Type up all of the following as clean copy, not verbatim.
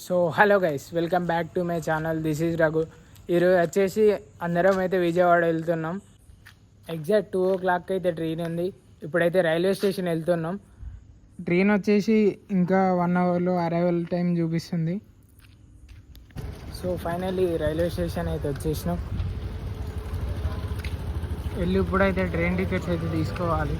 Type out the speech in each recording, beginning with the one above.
So hello guys, welcome back to my channel. This is Raghu. ఈరోజు వచ్చేసి అందరం అయితే విజయవాడ వెళ్తున్నాం. ఎగ్జాక్ట్ 2 o'clock అయితే ట్రైన్ ఉంది. ఇప్పుడైతే రైల్వే స్టేషన్ వెళ్తున్నాం. ట్రైన్ వచ్చేసి ఇంకా 1 hourలో అరైవల్ టైం చూపిస్తుంది. సో ఫైనల్లీ రైల్వే స్టేషన్ అయితే వచ్చేసినాం. వెళ్ళి ఇప్పుడైతే ట్రైన్ టికెట్స్ అయితే తీసుకోవాలి.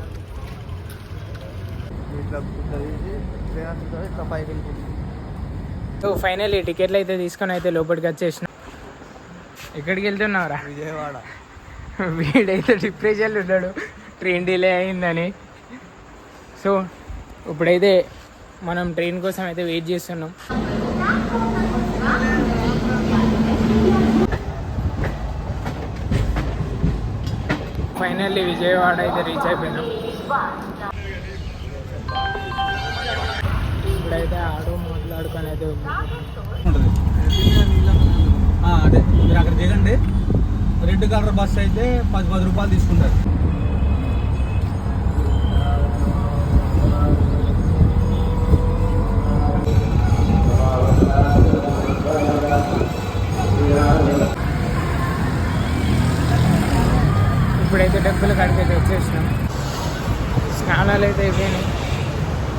సో ఫైనల్లీ టికెట్లు అయితే తీసుకొని అయితే లోపలికి వచ్చేసిన. ఎక్కడికి వెళ్తున్నావురా? విజయవాడ. వీడైతే డిప్రెషన్లో ఉన్నాడు ట్రైన్ డిలే అయిందని. సో ఇప్పుడైతే మనం ట్రైన్ కోసం అయితే వెయిట్ చేస్తున్నాం. ఫైనల్లీ విజయవాడ అయితే రీచ్ అయిపోయినాం. ఇప్పుడైతే ఆటో మాట్లాడుకొని అయితే అదే మీరు అక్కడ దిగండి. రెడ్ కలర్ బస్ అయితే 10 రూపాయలు తీసుకుంటారు. ఇప్పుడైతే టెంపుల్ కాడికి అయితే వచ్చేసినాం. స్నానాలు అయితే అయిపోయినాయి.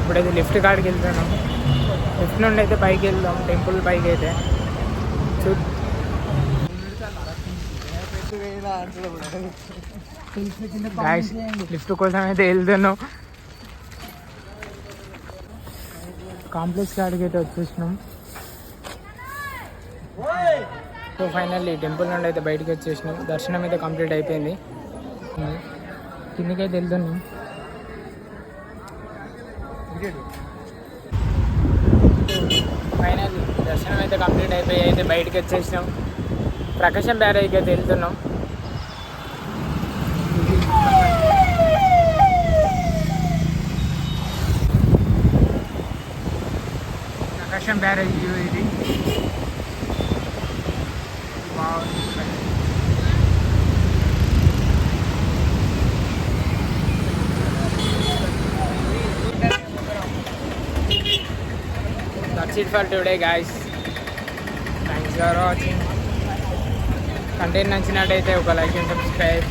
ఇప్పుడైతే లిఫ్ట్ కాడికి వెళ్తున్నాం. లిఫ్ట్ నుండి అయితే పైకి వెళ్దాం, టెంపుల్ పైకి అయితే. లిఫ్ట్ కోసం అయితే వెళ్తున్నాం. కాంప్లెక్స్ కాడికి అయితే వచ్చేసినాం. సో ఫైనల్లీ టెంపుల్ నుండి అయితే బయటకు వచ్చేసినాం. దర్శనం అయితే కంప్లీట్ అయిపోయింది. కిందకైతే వెళ్తున్నాం. ఫైనల్లీ దర్శనం అయితే కంప్లీట్ అయిపోయి అయితే బయటకు వచ్చేసినాం. ప్రకాశం బ్యారేజ్కి అయితే వెళ్తున్నాం. ప్రకాశం బ్యారేజ్ వ్యూ ఇది బాగుంది. That's it for today guys. Thanks for watching. Content నచ్చినట్టయితే ఒక లైక్ అండ్ సబ్స్క్రైబ్.